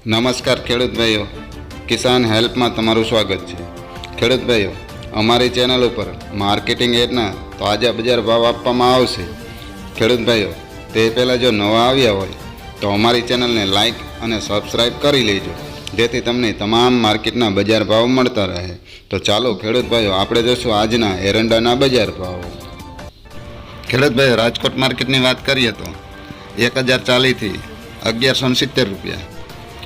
નમસ્કાર ખેડૂત ભાઈઓ, કિસાન હેલ્પમાં તમારું સ્વાગત છે। ખેડૂત ભાઈઓ, અમારી ચેનલ ઉપર માર્કેટિંગ એડના તાજા બજાર ભાવ આપવામાં આવશે। ખેડૂત ભાઈઓ, તે પહેલાં જો નવા આવ્યા હોય તો અમારી ચેનલને લાઇક અને સબસ્ક્રાઈબ કરી લેજો, જેથી તમને તમામ માર્કેટના બજાર ભાવ મળતા રહે। તો ચાલો ખેડૂત ભાઈઓ, આપણે જોઈશું આજના એરંડાના બજાર ભાવ। ખેડૂત ભાઈઓ, રાજકોટ માર્કેટની વાત કરીએ તો 1040થી 1170 રૂપિયા।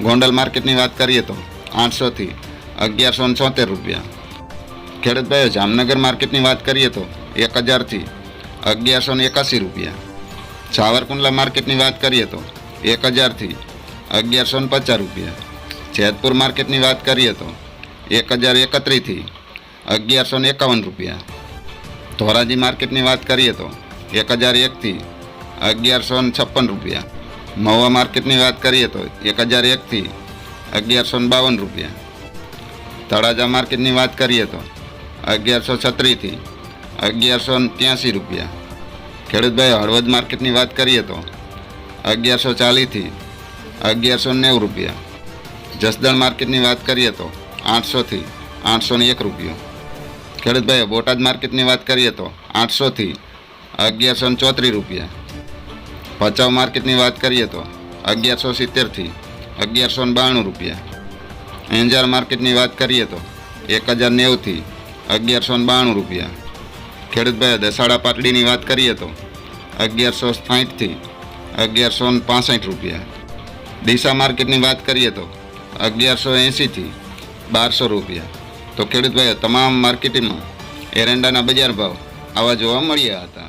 ગોંડલ માર્કેટની વાત કરીએ તો 800થી 1174 રૂપિયા। ખેડૂત ભાઈઓ, જામનગર માર્કેટની વાત કરીએ તો 1000થી 1181 રૂપિયા। સાવરકુંડલા માર્કેટની વાત કરીએ તો 1000થી 1150 રૂપિયા। જેતપુર માર્કેટની વાત કરીએ તો 1031થી 1151 રૂપિયા। ધોરાજી માર્કેટની વાત કરીએ તો 1001થી 1156 રૂપિયા। મહુવા માર્કેટની વાત કરીએ તો 1001થી 1152 રૂપિયા। તળાજા માર્કેટની વાત કરીએ તો 1136થી 1183 રૂપિયા। ખેડૂત ભાઈઓ, હળવદ માર્કેટની વાત કરીએ તો 1140થી 1190 રૂપિયા। જસદણ માર્કેટની વાત કરીએ તો 800થી 801 રૂપિયો। ખેડૂત ભાઈઓ, બોટાદ માર્કેટની વાત કરીએ તો 800થી 1134 રૂપિયા। ભચાઉ માર્કેટની વાત કરીએ તો 1170થી 1192 રૂપિયા। અંજાર માર્કેટની વાત કરીએ તો 1090થી 1192 રૂપિયા। ખેડૂત ભાઈઓ, દસાડા પાટડીની વાત કરીએ તો 1160થી 1165 રૂપિયા। ડીસા માર્કેટની વાત કરીએ તો 1180થી 1200 રૂપિયા। તો ખેડૂત ભાઈઓ, તમામ માર્કેટમાં એરંડાના બજાર ભાવ આવા જોવા મળ્યા હતા।